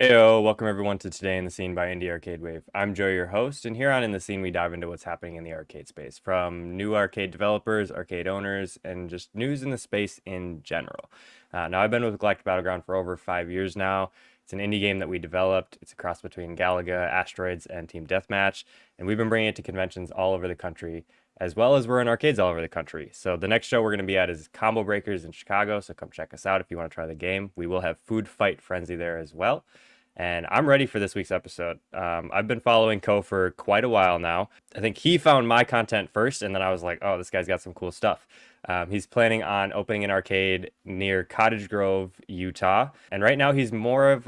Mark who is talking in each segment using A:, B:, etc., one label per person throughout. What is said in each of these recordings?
A: Heyo, welcome everyone to Today in the Scene by Indie Arcade Wave. I'm Joe, your host, and here on In the Scene, we dive into what's happening in the arcade space, from new arcade developers, arcade owners, and just news in the space in general. Now, I've been with Galactic Battleground for over 5 years now. It's an indie game that we developed. It's a cross between Galaga, Asteroids, and Team Deathmatch, and we've been bringing it to conventions all over the country, as well as we're in arcades all over the country. So the next show we're going to be at is Combo Breakers in Chicago, so come check us out if you want to try the game. We will have Food Fight Frenzy there as well. And I'm ready for this week's episode. I've been following Ko for quite a while now. I think he found my content first, and then I was like, oh, this guy's got some cool stuff. He's planning on opening an arcade near Cottage Grove, Utah. And right now he's more of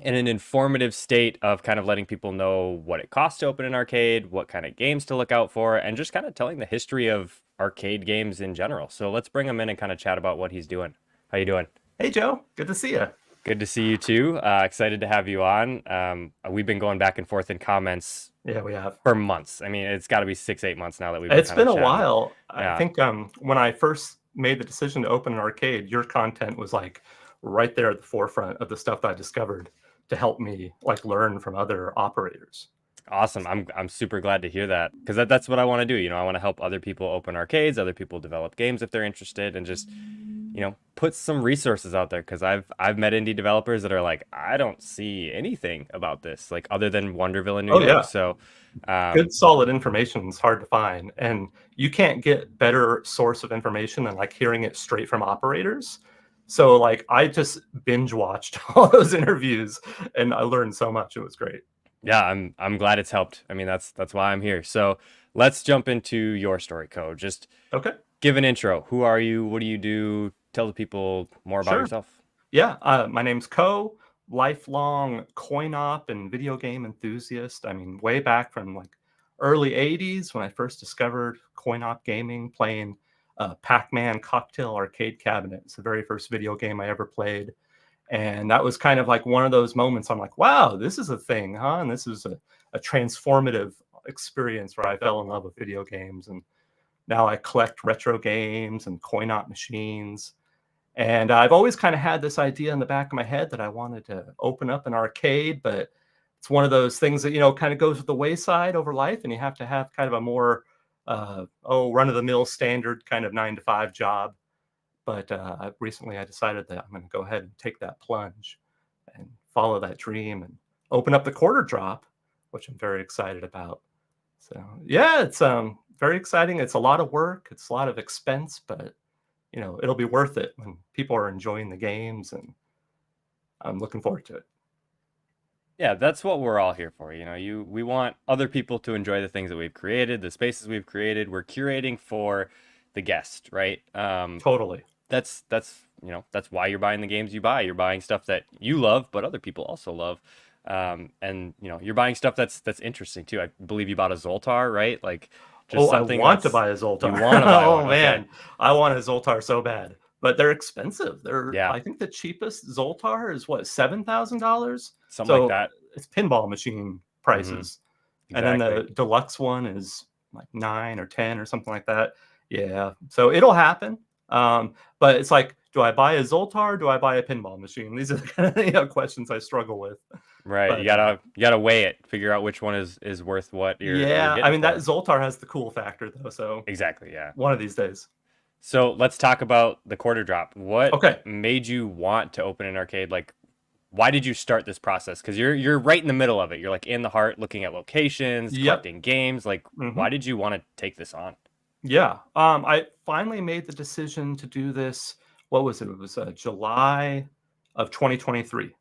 A: in an informative state of kind of letting people know what it costs to open an arcade, what kind of games to look out for, and just kind of telling the history of arcade games in general. So let's bring him in and kind of chat about what he's doing. How you doing?
B: Hey Joe, good to see you.
A: Good to see you too. Excited to have you on. We've been going back and forth in comments
B: Yeah, we have.
A: for months. I mean, it's got to be 6, 8 months now that we've been
B: It's
A: kind of
B: been a
A: chatting.
B: while. I
A: Yeah,
B: think when I first made the decision to open an arcade, your content was like right there at the forefront of the stuff that I discovered to help me like learn from other operators.
A: awesome. I'm super glad to hear that because that's what I want to do. I want to help other people open arcades, other people develop games if they're interested, and just put some resources out there because I've met indie developers that are like, I don't see anything about this like other than Wonderville in New
B: Oh
A: York.
B: yeah,
A: So,
B: good solid information is hard to find, and you can't get better source of information than like hearing it straight from operators. So like I just binge watched all those interviews and I learned so much. It was great.
A: yeah, I'm glad it's helped. I mean, that's why I'm here. So let's jump into your story, Code. Just
B: Okay,
A: give an intro. Who are you? What do you do? Tell the people more about
B: sure.
A: yourself.
B: Yeah, my name's Ko, lifelong coin op and video game enthusiast. I mean, way back from like early 80s when I first discovered coin op gaming, playing Pac-Man Cocktail Arcade Cabinet. It's the very first video game I ever played. And that was kind of like one of those moments I'm like, wow, this is a thing, huh? And this is a transformative experience where I fell in love with video games. And now I collect retro games and coin op machines. And I've always kind of had this idea in the back of my head that I wanted to open up an arcade, but it's one of those things that, kind of goes with the wayside over life. And you have to have kind of a more, run of the mill standard kind of 9 to 5 job. But recently I decided that I'm going to go ahead and take that plunge and follow that dream and open up the quarter drop, which I'm very excited about. So yeah, it's very exciting. It's a lot of work. It's a lot of expense, but it'll be worth it when people are enjoying the games, and I'm looking forward to it.
A: Yeah, that's what we're all here for. We want other people to enjoy the things that we've created, the spaces we've created. We're curating for the guest, right?
B: Totally.
A: That's why you're buying the games you buy. You're buying stuff that you love, but other people also love. And you're buying stuff that's interesting too. I believe you bought a Zoltar, right? Like just
B: Oh, I
A: something
B: want to
A: that's
B: buy a
A: you
B: Zoltar.
A: want to buy
B: Oh
A: one. Okay.
B: man, I want a Zoltar so bad, but they're expensive.
A: Yeah,
B: I think the cheapest Zoltar is what, $7,000.
A: something like
B: So
A: that.
B: it's pinball machine
A: Hmm.
B: prices, and then
A: Exactly.
B: the deluxe one is like 9 or 10 or something like that. Yeah, so it'll happen. But it's like, do I buy a Zoltar? Do I buy a pinball machine? These are the kind of questions I struggle with.
A: Right. You
B: But
A: gotta weigh it, figure out which one is worth what you're
B: yeah, I
A: getting
B: mean that
A: for.
B: Zoltar has the cool factor though. So
A: Exactly, yeah.
B: one of these days.
A: So let's talk about the quarter drop. What
B: Okay.
A: made you want to open an arcade? Like, why did you start this process? Because you're right in the middle of it. You're like in the heart, looking at locations,
B: Yep.
A: collecting games. Like,
B: Hmm.
A: why did you want to take this on?
B: Yeah. I finally made the decision to do this. What was it? It was July of 2023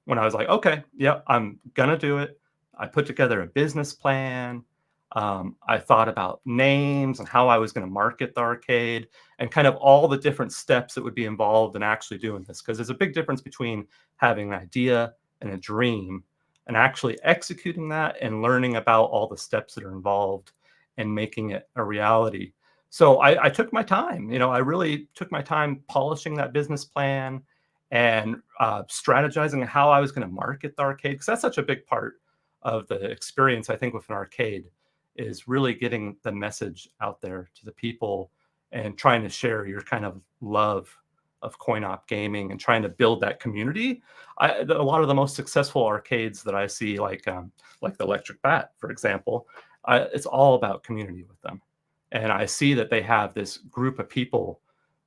B: when I was like, okay, yeah, I'm gonna do it. I put together a business plan. I thought about names and how I was going to market the arcade and kind of all the different steps that would be involved in actually doing this. Because there's a big difference between having an idea and a dream and actually executing that and learning about all the steps that are involved and making it a reality. So I took my time. I really took my time polishing that business plan and strategizing how I was going to market the arcade, because that's such a big part of the experience, I think, with an arcade is really getting the message out there to the people and trying to share your kind of love of coin-op gaming and trying to build that community. A lot of the most successful arcades that I see, like the Electric Bat, for example, it's all about community with them. And I see that they have this group of people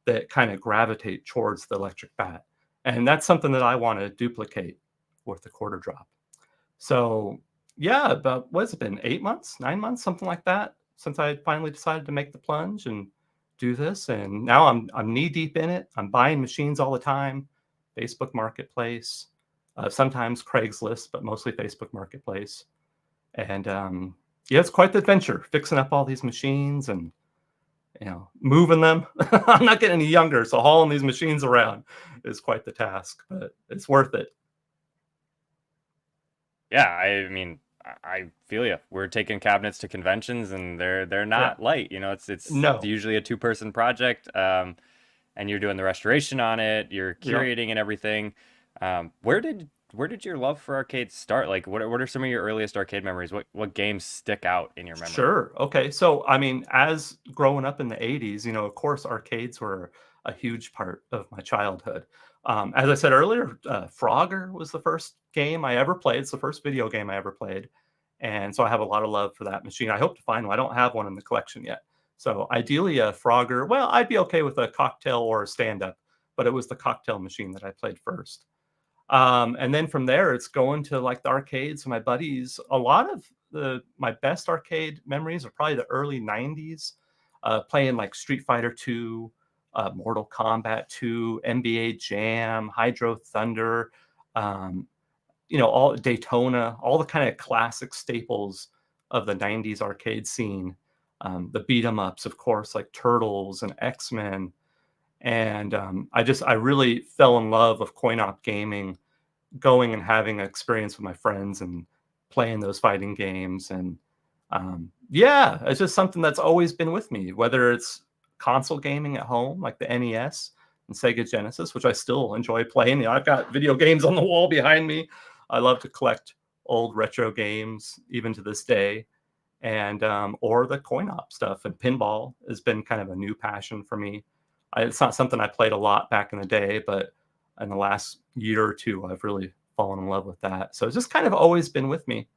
B: that kind of gravitate towards the Electric Bat. And that's something that I want to duplicate with the quarter drop. So yeah, about what's it been, 8 months, 9 months, something like that, since I finally decided to make the plunge and do this. And now I'm knee deep in it. I'm buying machines all the time, Facebook Marketplace, sometimes Craigslist, but mostly Facebook Marketplace. And yeah, it's quite the adventure fixing up all these machines and moving them. I'm not getting any younger, so hauling these machines around is quite the task, but it's worth it.
A: Yeah, I mean, I feel you. We're taking cabinets to conventions, and they're
B: Yeah.
A: not light. It's
B: No.
A: usually a two-person project, and you're doing the restoration on it, you're
B: Yep.
A: curating and everything. Where did your love for arcades start? Like, what are some of your earliest arcade memories? What games stick out in your memory?
B: Sure. Okay. So, I mean, as growing up in the 80s, of course, arcades were a huge part of my childhood. As I said earlier, Frogger was the first game I ever played. It's the first video game I ever played. And so I have a lot of love for that machine. I hope to find one. I don't have one in the collection yet. So ideally, a Frogger, well, I'd be okay with a cocktail or a stand up, but it was the cocktail machine that I played first. And then from there, it's going to like the arcades with my buddies. A lot of my best arcade memories are probably the early '90s, playing like Street Fighter 2, Mortal Kombat 2, NBA Jam, Hydro Thunder, um, all Daytona, all the kind of classic staples of the '90s arcade scene. The beat 'em ups, of course, like Turtles and X-Men. And I really fell in love with coin op gaming, going and having an experience with my friends and playing those fighting games. And yeah, it's just something that's always been with me, whether it's console gaming at home, like the NES and Sega Genesis, which I still enjoy playing. I've got video games on the wall behind me. I love to collect old retro games, even to this day. And or the coin op stuff, and pinball has been kind of a new passion for me. It's not something I played a lot back in the day, but in the last year or two, I've really fallen in love with that. So it's just kind of always been with me.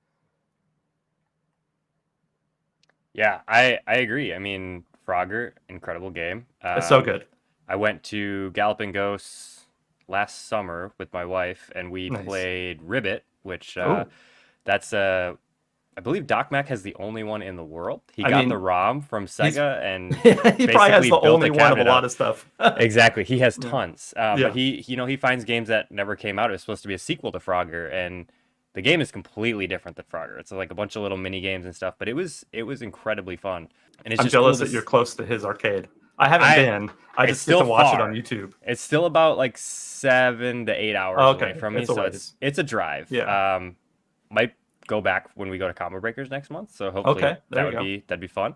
A: Yeah, I agree. I mean, Frogger, incredible game.
B: It's so good.
A: I went to Galloping Ghosts last summer with my wife, and we
B: Nice.
A: played Ribbit, which
B: Oh,
A: that's I believe Doc Mac has the only one in the world. He
B: I
A: got the
B: mean,
A: ROM from
B: he's
A: Sega and
B: he probably has
A: basically
B: the
A: built
B: only
A: a
B: one of a
A: cabinet
B: lot
A: up.
B: of stuff.
A: Exactly. He has
B: Yeah.
A: tons. But
B: Yeah.
A: he finds games that never came out. It was supposed to be a sequel to Frogger, and the game is completely different than Frogger. It's like a bunch of little mini games and stuff, but it was incredibly fun. And it's
B: I'm
A: just cool
B: jealous
A: to
B: that you're close to his arcade. I haven't
A: I
B: been. I
A: it's
B: just get
A: still
B: to watch it on
A: far.
B: YouTube.
A: It's still about like 7 to 8 hours away
B: Okay,
A: from me,
B: it's a
A: so
B: ways.
A: it's a drive.
B: Yeah.
A: Might go back when we go to Combo Breakers next month, so hopefully
B: Okay, there you go.
A: that'd be fun.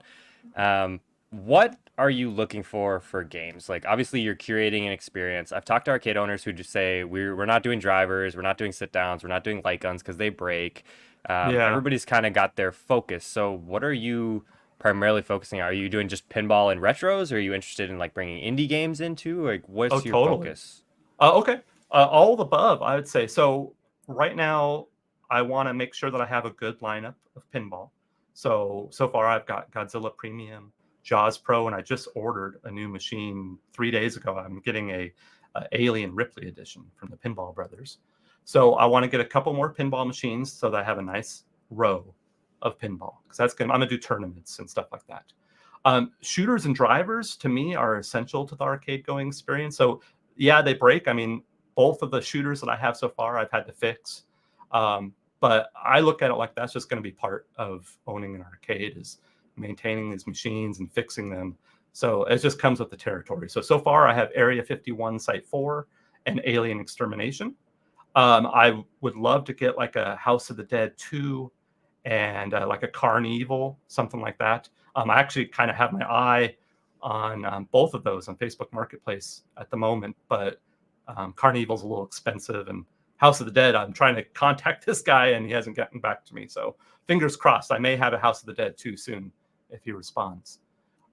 A: What are you looking for games? Like obviously you're curating an experience. I've talked to arcade owners who just say we're not doing drivers, we're not doing sit downs, we're not doing light guns because they break.
B: Yeah.
A: Everybody's kind of got their focus. So what are you primarily focusing on? Are you doing just pinball and retros? Or are you interested in like bringing indie games into? Like
B: Oh,
A: what's your
B: totally.
A: focus?
B: Okay. All of the above, I would say. So right now, I want to make sure that I have a good lineup of pinball. So far, I've got Godzilla Premium, Jaws Pro, and I just ordered a new machine 3 days ago. I'm getting a Alien Ripley edition from the Pinball Brothers. So I want to get a couple more pinball machines so that I have a nice row of pinball, because that's gonna I'm gonna do tournaments and stuff like that. Shooters and drivers to me are essential to the arcade going experience. So yeah, they break. I mean, both of the shooters that I have so far, I've had to fix. But I look at it like that's just going to be part of owning an arcade, is maintaining these machines and fixing them. So it just comes with the territory. So far, I have Area 51 Site 4 and Alien Extermination. I would love to get like a House of the Dead 2 and like a Carnival, something like that. I actually kind of have my eye on both of those on Facebook Marketplace at the moment, but Carnival's a little expensive, and House of the Dead, I'm trying to contact this guy and he hasn't gotten back to me. So fingers crossed, I may have a House of the Dead too soon if he responds.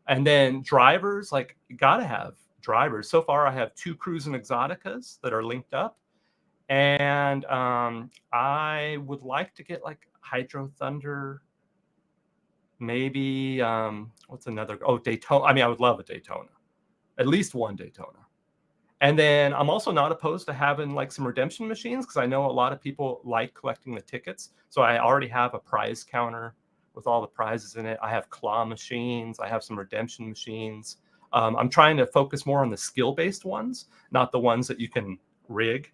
B: And then drivers, like, you gotta have drivers. So far, I have 2 Cruisin' Exoticas that are linked up, and I would like to get like Hydro Thunder, maybe what's another? Oh, Daytona. I mean, I would love a Daytona, at least one Daytona. And then I'm also not opposed to having like some redemption machines because I know a lot of people like collecting the tickets. So I already have a prize counter with all the prizes in it. I have claw machines. I have some redemption machines. I'm trying to focus more on the skill-based ones, not the ones that you can rig.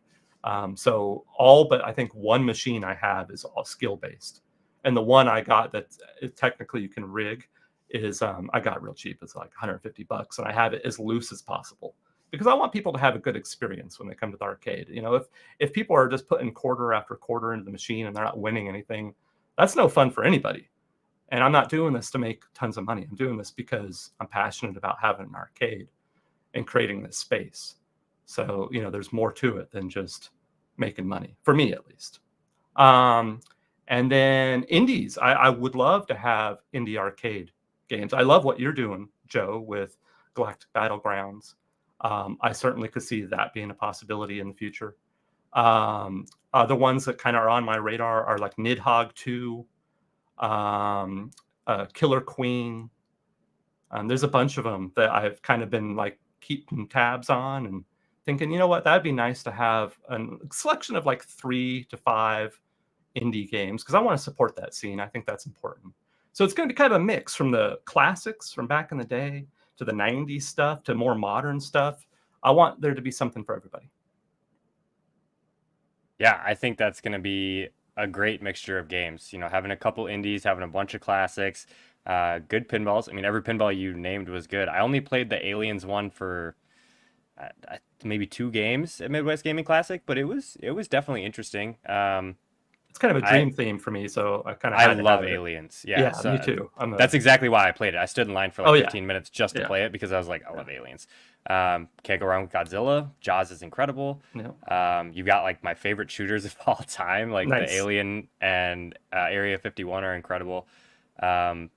B: So all but I think one machine I have is all skill-based, and the one I got that technically you can rig is I got it real cheap. It's like $150, and I have it as loose as possible because I want people to have a good experience when they come to the arcade. You know, if people are just putting quarter after quarter into the machine and they're not winning anything, that's no fun for anybody. And I'm not doing this to make tons of money. I'm doing this because I'm passionate about having an arcade and creating this space. So, you know, there's more to it than just making money, for me at least. Um, and then indies, I would love to have indie arcade games. I love what you're doing, Joe, with Galactic Battlegrounds. I certainly could see that being a possibility in the future. Other ones that kind of are on my radar are like Nidhogg 2, um, Killer Queen. There's a bunch of them that I've kind of been like keeping tabs on and thinking, you know what, that'd be nice to have a selection of like 3 to 5 indie games because I want to support that scene. I think that's important. So it's going to be kind of a mix from the classics from back in the day to the 90s stuff to more modern stuff. I want there to be something for everybody.
A: Yeah, I think that's going to be a great mixture of games. You know, having a couple indies, having a bunch of classics, good pinballs. I mean, every pinball you named was good. I only played the Aliens one for maybe 2 games at Midwest Gaming Classic, but it was definitely interesting.
B: It's kind of a
A: I
B: dream theme for me, so I kind of
A: I
B: had to
A: love
B: have it.
A: Aliens. Yeah,
B: Yeah, me
A: so
B: too.
A: that's exactly why I played it. I stood in line for
B: Oh
A: like
B: yeah,
A: 15 minutes just to
B: yeah,
A: play it because I was like, I
B: yeah,
A: love Aliens. Can't go wrong with Godzilla. Jaws is incredible.
B: yeah.
A: You got like my favorite shooters of all time, like the
B: Nice.
A: Alien and Area 51 are incredible. Um,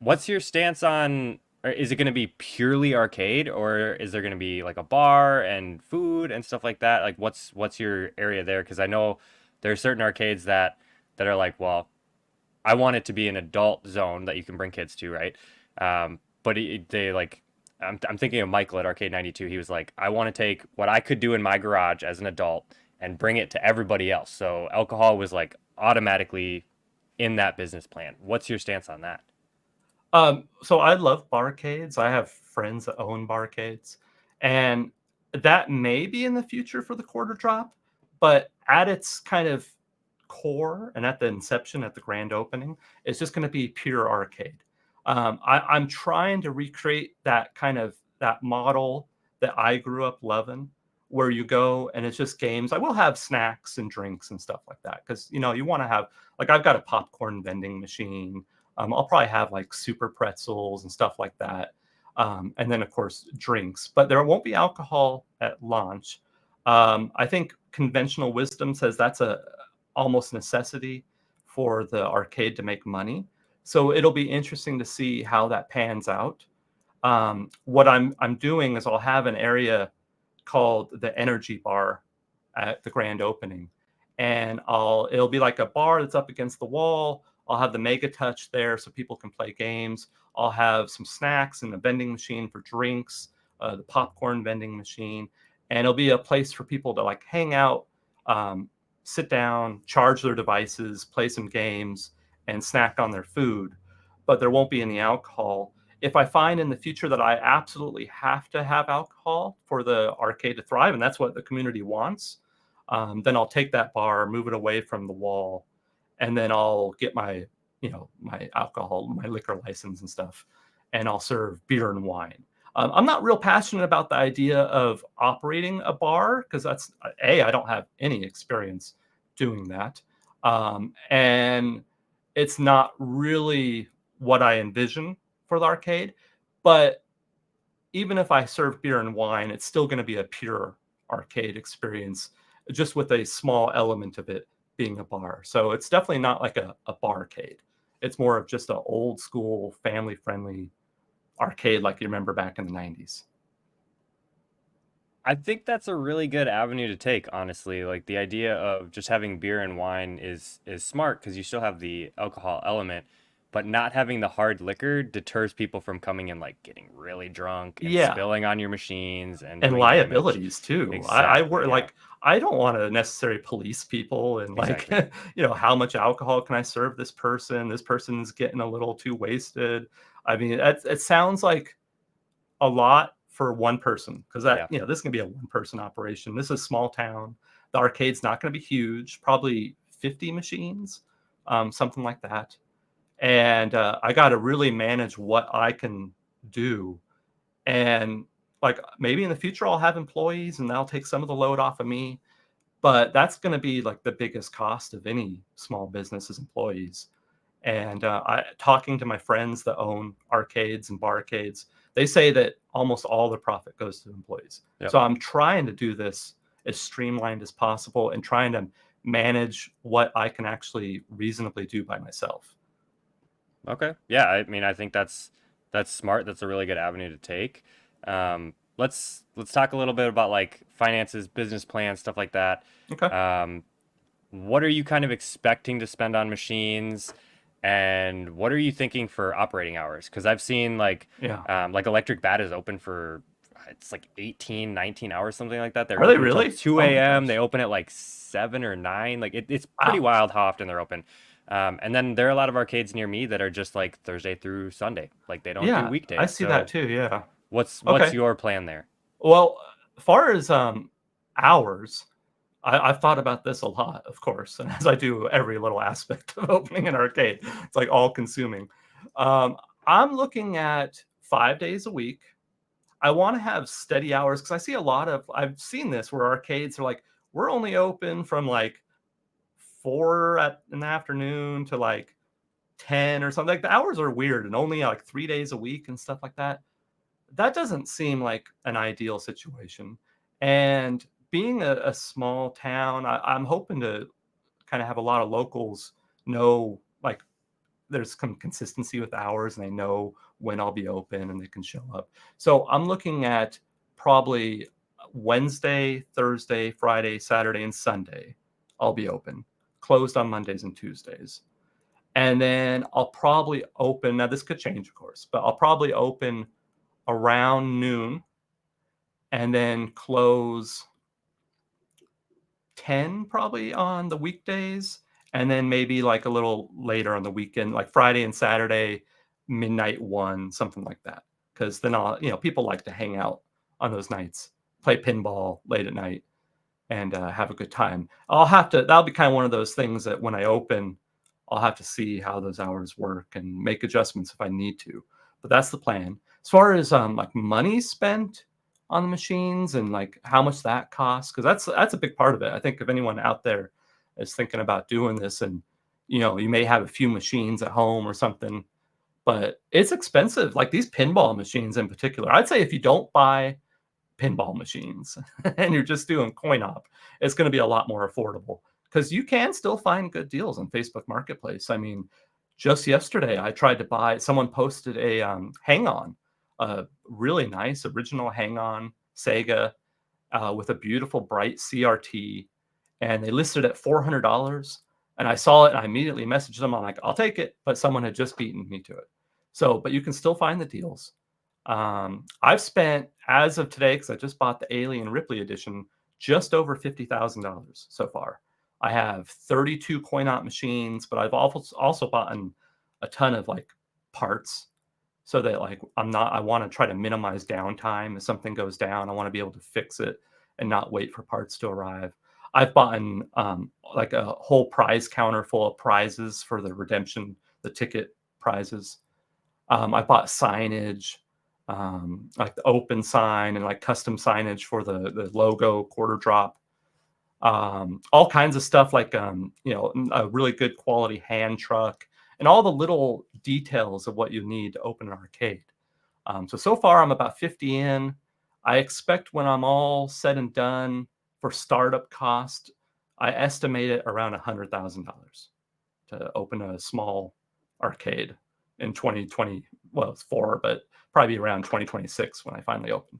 A: what's your stance on, or is it going to be purely arcade, or is there going to be like a bar and food and stuff like that? Like, what's your area there? Because I know there are certain arcades that are like, well, I want it to be an adult zone that you can bring kids to, right? But they like, I'm thinking of Michael at Arcade 92. He was like, I want to take what I could do in my garage as an adult and bring it to everybody else. So alcohol was like automatically in that business plan. What's your stance on that?
B: So I love barcades. I have friends that own barcades, and that may be in the future for the quarter drop, but at its kind of core and at the inception, at the grand opening, it's just going to be pure arcade. I'm trying to recreate that kind of that model that I grew up loving, where you go and it's just games. I will have snacks and drinks and stuff like that because you know you want to have like I've got a popcorn vending machine. I'll probably have like super pretzels and stuff like that. And then, of course, drinks, but there won't be alcohol at launch. I think conventional wisdom says that's a almost necessity for the arcade to make money. So it'll be interesting to see how that pans out. What I'm doing is I'll have an area called the Energy Bar at the grand opening, and it'll be like a bar that's up against the wall. I'll have the Mega Touch there so people can play games. I'll have some snacks and a vending machine for drinks, the popcorn vending machine, and it'll be a place for people to like hang out, um, sit down, charge their devices, play some games, and snack on their food. But there won't be any alcohol. If I find in the future that I absolutely have to have alcohol for the arcade to thrive, and that's what the community wants, then I'll take that bar, move it away from the wall, and then I'll get my, you know, my alcohol, my liquor license and stuff, and I'll serve beer and wine. I'm not real passionate about the idea of operating a bar because that's I don't have any experience doing that, and it's not really what I envision for the arcade. But even if I serve beer and wine, it's still going to be a pure arcade experience, just with a small element of it being a bar. So it's definitely not like a barcade. It's more of just an old school, family friendly arcade like you remember back in the 90s.
A: I think that's a really good avenue to take, honestly. Like the idea of just having beer and wine is smart because you still have the alcohol element, but not having the hard liquor deters people from coming in like getting really drunk and
B: Yeah,
A: spilling on your machines and
B: and
A: doing damage.
B: liabilities too. I
A: Exactly,
B: worry
A: yeah.
B: like I don't want to necessarily police people and like
A: Exactly.
B: how much alcohol can I serve this person? This person's getting a little too wasted. I mean, it sounds like a lot for one person because that
A: Yeah.
B: this is gonna be a one person operation. This is a small town. The arcade's not gonna be huge, probably 50 machines, something like that. And I got to really manage what I can do. And like maybe in the future I'll have employees and they'll take some of the load off of me. But that's going to be like the biggest cost of any small business is employees. And I talking to my friends that own arcades and barcades, they say that almost all the profit goes to employees.
A: Yep.
B: So I'm trying to do this as streamlined as possible and trying to manage what I can actually reasonably do by myself.
A: Okay. Yeah, I mean, I think that's smart. That's a really good avenue to take. Let's talk a little bit about like finances, business plans, stuff like that.
B: Okay.
A: Um, what are you kind of expecting to spend on machines, and what are you thinking for operating hours? Because I've seen
B: Yeah.
A: like Electric Bat is open for it's like 18, 19 hours, something like that. They're
B: Are they
A: open until
B: really?
A: 2
B: Oh my
A: a.m. They
B: gosh.
A: open at like 7 or 9. Like it's pretty
B: Wow.
A: wild how often they're open. And then there are a lot of arcades near me that are just like Thursday through Sunday. Like they don't do
B: Yeah, I
A: weekdays.
B: see that
A: So
B: too. Yeah.
A: what's
B: Okay.
A: your plan there?
B: Well, far as hours, I've thought about this a lot, of course, and as I do every little aspect of opening an arcade, it's like all consuming. Um, I'm looking at 5 days a week. I want to have steady hours because I see a lot of I've seen this where arcades are like we're only open from like 4 in the afternoon to like 10 or something. Like the hours are weird and only like 3 days a week and stuff like that. That doesn't seem like an ideal situation. And being a small town, I'm hoping to kind of have a lot of locals know like there's some consistency with hours and they know when I'll be open and they can show up. So I'm looking at probably Wednesday, Thursday, Friday, Saturday, and Sunday. I'll be open, closed on Mondays and Tuesdays. And then I'll probably open, now this could change, of course, but I'll probably open around noon and then close 10 probably on the weekdays and then maybe like a little later on the weekend like Friday and Saturday midnight 1 something like that because then I'll people like to hang out on those nights, play pinball late at night and have a good time. I'll have to that'll be kind of one of those things that when I open I'll have to see how those hours work and make adjustments if I need to, but that's the plan. As far as like money spent on the machines and like how much that costs, because that's a big part of it. I think if anyone out there is thinking about doing this and you may have a few machines at home or something, but it's expensive. Like these pinball machines in particular, I'd say if you don't buy pinball machines and you're just doing coin op, it's going to be a lot more affordable because you can still find good deals on Facebook Marketplace. I mean, just yesterday I tried to buy. Someone posted a Hang On, a really nice original Hang On Sega with a beautiful bright CRT, and they listed it at $400. And I saw it and I immediately messaged them. I'm like, I'll take it, but someone had just beaten me to it. So, but you can still find the deals. I've spent, as of today, because I just bought the Alien Ripley edition, just over $50,000 so far. I have 32 coin op machines, but I've also bought a ton of like parts so that like I want to try to minimize downtime. If something goes down, I want to be able to fix it and not wait for parts to arrive. I've bought like a whole prize counter full of prizes for the redemption, the ticket prizes. I bought signage, like the open sign and like custom signage for the logo quarter drop. All kinds of stuff like a really good quality hand truck and all the little details of what you need to open an arcade. So far I'm about 50 in. I expect when I'm all said and done for startup cost, I estimate it around $100,000 to open a small arcade in 2020. Well, it's four, but probably around 2026 when I finally open.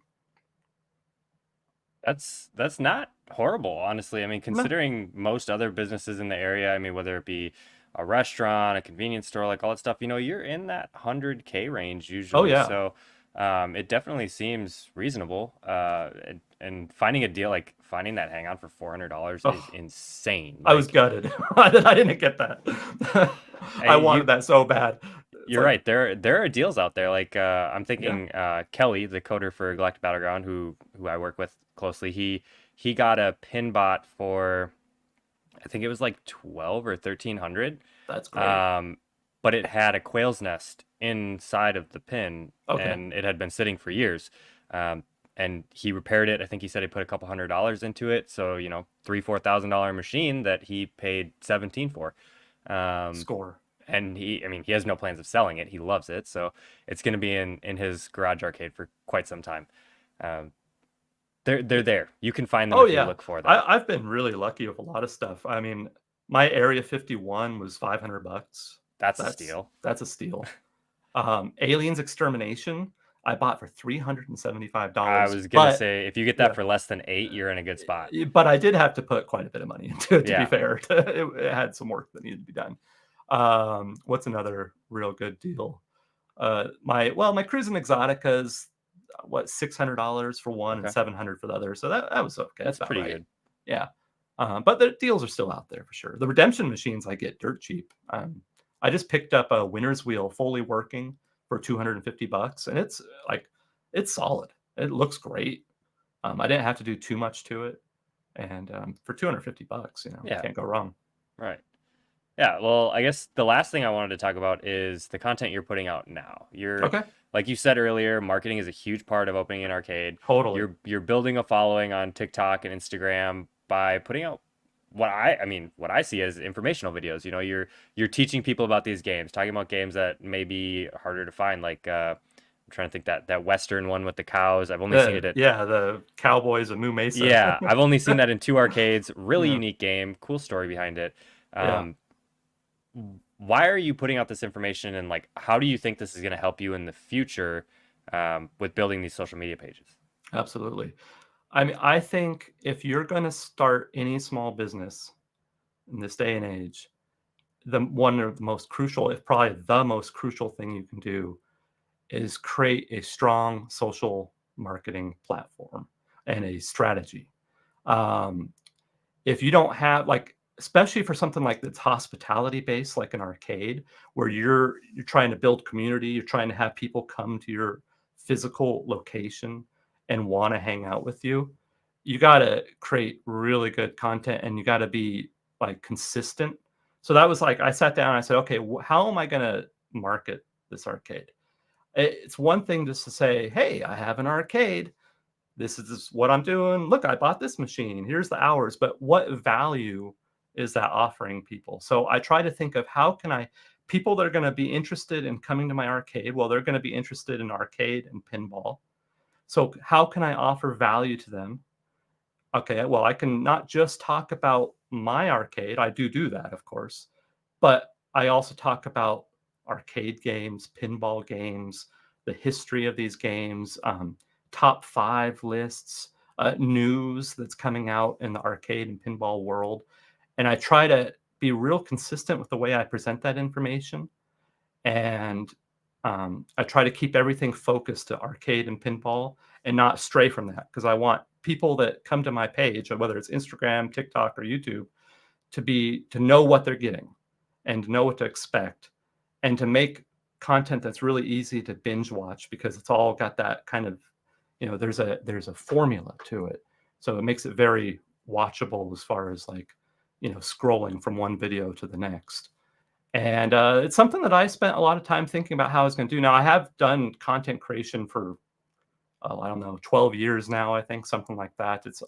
A: That's not horrible, honestly. I mean,
B: No.
A: considering most other businesses in the area, I mean, whether it be a restaurant, a convenience store, like all that stuff, you're in that 100K range
B: Oh
A: usually.
B: yeah.
A: So, it definitely seems reasonable. And finding a deal like finding that hang on for $400 is
B: Oh,
A: insane.
B: I was
A: Like,
B: gutted that I didn't get that. I
A: hey,
B: wanted that so bad. It's
A: you're
B: like,
A: right. There are deals out there. Like, I'm
B: yeah,
A: thinking Kelly, the coder for Galactic Battleground, who I work with closely. He got a pin bot for, I think it was like 12 or 1300.
B: that's great.
A: Um, but it had a quail's nest inside of the pin,
B: Okay.
A: and it had been sitting for years. Um, and he repaired it. I think he said he put a couple $100 into it. So, $3,000-$4,000 machine that he paid 17 for. Um,
B: Score.
A: and I mean, he has no plans of selling it. He loves it. So it's going to be in his garage arcade for quite some time. Um, they're there. You can find them
B: Oh
A: if you
B: yeah.
A: look for them.
B: I've been really lucky with a lot of stuff. I mean, my Area 51 was $500.
A: That's a
B: That's
A: steal.
B: that's a steal. Aliens Extermination, I bought for
A: I
B: $375,
A: was gonna
B: but
A: say if you get that
B: yeah,
A: for less than 8, you're in a good spot.
B: but I did have to put quite a bit of money into it, to be
A: Yeah.
B: fair. It had some work that needed to be done. What's another real good deal? My Cruising Exoticas, what, $600 for one and
A: Okay.
B: 700 for the other. So that was okay. That's
A: That's
B: about
A: pretty
B: right.
A: good.
B: Yeah. But the deals are still out there for sure. The redemption machines I get dirt cheap. I just picked up a winner's wheel fully working for $250, and it's solid. It looks great. I didn't have to do too much to it, and for $250,
A: Yeah.
B: can't go wrong.
A: Right. Yeah. Well, I guess the last thing I wanted to talk about is the content you're putting out now.
B: Okay,
A: Like you said earlier, marketing is a huge part of opening an arcade.
B: totally.
A: You're building a following on TikTok and Instagram by putting out what I see as informational videos. You're teaching people about these games, talking about games that may be harder to find, like I'm trying to think that Western one with the cows. I've only seen it at
B: The Cowboys of Moo Mesa.
A: Yeah, I've only seen that in two arcades. Really
B: Yeah,
A: unique game, cool story behind it.
B: yeah.
A: Um, why are you putting out this information, and like, how do you think this is going to help you in the future with building these social media pages?
B: Absolutely. I mean, I think if you're going to start any small business in this day and age, the one of the most crucial, if probably the most crucial thing you can do is create a strong social marketing platform and a strategy. Um, if you don't have like, especially for something like that's hospitality based, like an arcade, where you're trying to build community, you're trying to have people come to your physical location and want to hang out with you, you got to create really good content, and you got to be like consistent. So that was like, I sat down and I said, okay, how am I going to market this arcade? It's one thing just to say, hey, I have an arcade, this is what I'm doing. Look, I bought this machine. Here's the hours. But what value is that offering people? So I try to think of how can I, people that are going to be interested in coming to my arcade, well, they're going to be interested in arcade and pinball. So how can I offer value to them? Okay, well, I can not just talk about my arcade. I do that, of course, but I also talk about arcade games, pinball games, the history of these games, top 5 lists, news that's coming out in the arcade and pinball world. And I try to be real consistent with the way I present that information. And I try to keep everything focused to arcade and pinball and not stray from that, because I want people that come to my page, whether it's Instagram, TikTok, or YouTube, to know what they're getting and to know what to expect, and to make content that's really easy to binge watch, because it's all got that kind of, there's a formula to it. So it makes it very watchable as far as like, scrolling from one video to the next. And it's something that I spent a lot of time thinking about how I was going to do. Now, I have done content creation for, I don't know, 12 years now, I think, something like that. It's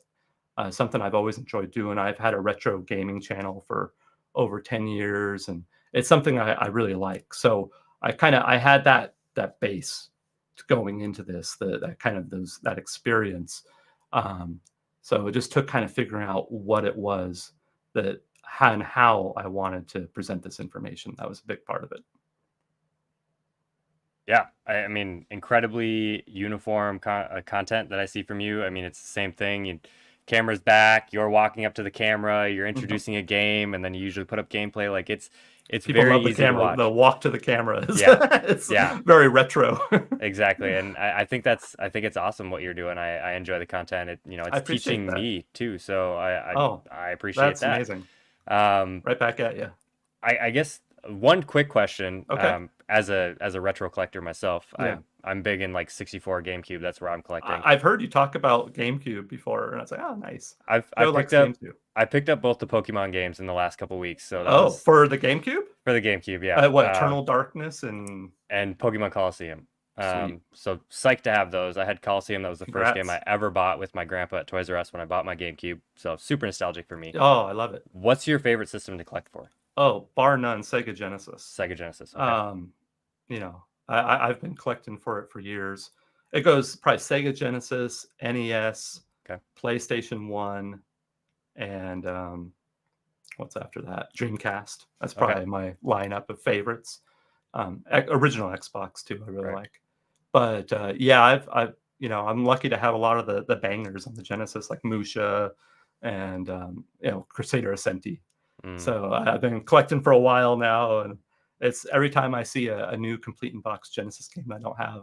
B: something I've always enjoyed doing. I've had a retro gaming channel for over 10 years, and it's something I really like. So I had that base going into this, that kind of that experience. Um, so it just took kind of figuring out what it was that and how I wanted to present this information. That was a big part of it.
A: Yeah, I mean, incredibly uniform content that I see from you. I mean, it's the same thing. Camera's back, you're walking up to the camera, you're
B: Mhm.
A: introducing a game, and then you usually put up gameplay. Like it's
B: People
A: very
B: love the
A: easy to
B: camera. The
A: watch.
B: walk to the camera is
A: Yeah,
B: it's
A: yeah,
B: very retro.
A: exactly. And I think it's awesome what you're doing. I enjoy the content.
B: I
A: It's
B: appreciate
A: teaching
B: that.
A: me too, so
B: Oh,
A: I appreciate
B: that's
A: that.
B: amazing.
A: Um,
B: Right back at you.
A: I guess one quick question,
B: Okay.
A: as a retro collector myself,
B: Yeah.
A: I'm big in like 64 GameCube. That's where I'm collecting.
B: I've heard you talk about GameCube before, and I was like, oh, nice.
A: I
B: Joe
A: picked
B: likes
A: up
B: games too.
A: I picked up both the Pokemon games in the last couple weeks, so that
B: Oh,
A: was
B: for the GameCube?
A: for the GameCube, yeah.
B: What, Eternal Darkness and
A: And Pokemon Coliseum.
B: sweet.
A: So psyched to have those. I had Coliseum. That was the first game
B: Congrats.
A: I ever bought with my grandpa at Toys R Us when I bought my GameCube. So super nostalgic for me.
B: Oh, I love it.
A: What's your favorite system to collect for?
B: Oh, bar none, Sega Genesis.
A: Sega Genesis. Okay.
B: Um, I've been collecting for it for years. It goes probably Sega Genesis, NES,
A: Okay.
B: PlayStation 1, and what's after that? Dreamcast. That's
A: Okay.
B: probably my lineup of favorites. Original Xbox too, I really
A: Right.
B: like. But yeah, I'm lucky to have a lot of the bangers on the Genesis, like Musha and Crusader Ascenti.
A: Mm.
B: So I've been collecting for a while now, and it's every time I see a new complete in box Genesis game I don't have,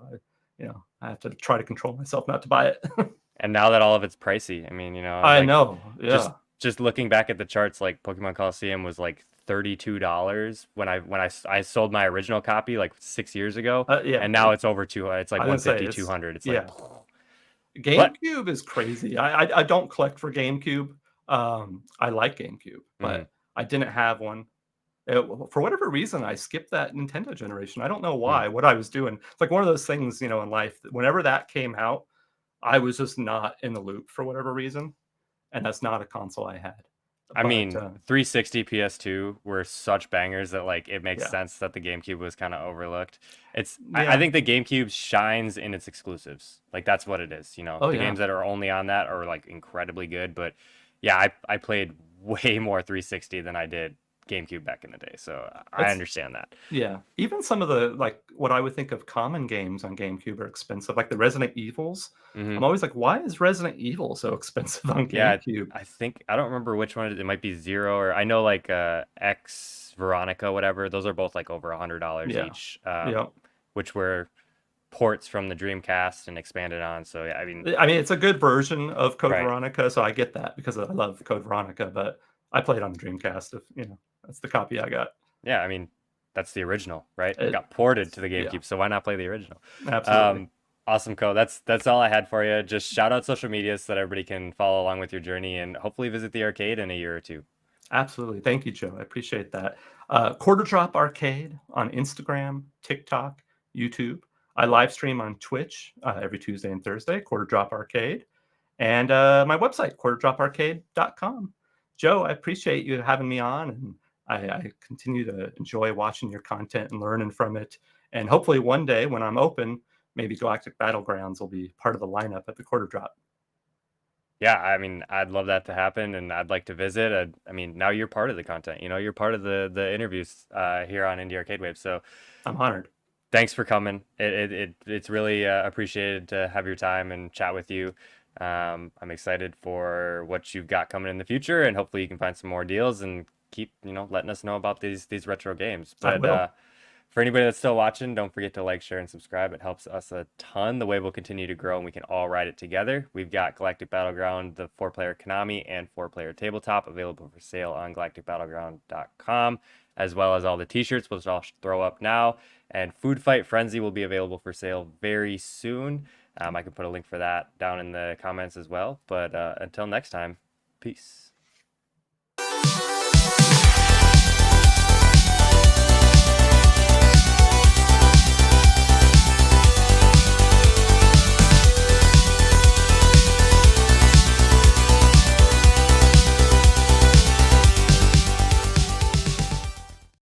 B: I have to try to control myself not to buy it.
A: And now that all of it's pricey, I mean,
B: I
A: like
B: know,
A: just
B: yeah,
A: just looking back at the charts, like Pokemon Coliseum was like $32 I sold my original copy like 6 years ago,
B: yeah.
A: and now it's over two. It's like
B: I didn't say
A: 150,
B: it's
A: 200. It's like,
B: yeah.
A: but
B: GameCube is crazy. I don't collect for GameCube. I like GameCube,
A: mm,
B: but I didn't have one. For whatever reason, I skipped that Nintendo generation. I don't know
A: mm.
B: why. What I was doing. It's like one of those things, in life. That whenever that came out, I was just not in the loop for whatever reason, and that's not a console I had.
A: I
B: But
A: mean, 360 PS2 were such bangers that like it makes
B: yeah,
A: sense that the GameCube was kind of overlooked. I
B: yeah.
A: think the GameCube shines in its exclusives. Like that's what it is.
B: Oh
A: The
B: yeah.
A: games that are only on that are like incredibly good. But yeah, I played way more 360 than I did GameCube back in the day. So I
B: That's
A: understand that.
B: Yeah, even some of the like what I would think of common games on GameCube are expensive, like the Resident Evils.
A: Hmm.
B: I'm always like, why is Resident Evil so expensive on
A: Yeah,
B: GameCube?
A: I think I don't remember which one it is. It might be Zero, or I know like X Veronica, whatever. Those are both like over $100
B: Yeah,
A: each,
B: yeah.
A: which were ports from the Dreamcast and expanded on. So yeah, I mean,
B: I mean, it's a good version of Code
A: right.
B: Veronica, so I get that because I love Code Veronica, but I played on the Dreamcast. If that's the copy I got.
A: Yeah, I mean, that's the original, right? It
B: It,
A: got ported to the
B: yeah,
A: GameCube, so why not play the original?
B: absolutely,
A: Um, awesome, Co. That's all I had for you. Just shout out social media so that everybody can follow along with your journey and hopefully visit the arcade in a year or two.
B: absolutely. Thank you, Joe. I appreciate that. Quarter Drop Arcade on Instagram, TikTok, YouTube. I live stream on Twitch every Tuesday and Thursday. Quarter Drop Arcade. And my website, quarterdroparcade.com. Joe, I appreciate you having me on, and I continue to enjoy watching your content and learning from it. And hopefully, one day when I'm open, maybe Galactic Battlegrounds will be part of the lineup at the Quarter Drop.
A: Yeah, I mean, I'd love that to happen, and I'd like to visit. I mean, now you're part of the content. You're part of the interviews here on Indie Arcade Wave. So
B: I'm honored.
A: thanks for coming. It's really appreciated to have your time and chat with you. I'm excited for what you've got coming in the future, and hopefully you can find some more deals and keep letting us know about these retro games.
B: I
A: But
B: will.
A: for anybody that's still watching, don't forget to like, share, and subscribe. It helps us a ton. The wave will continue to grow, and we can all ride it together. We've got Galactic Battleground, the four-player Konami and four-player tabletop available for sale on galacticbattleground.com, as well as all the t-shirts, which I'll throw up now. And Food Fight Frenzy will be available for sale very soon. I can put a link for that down in the comments as well. But until next time, peace.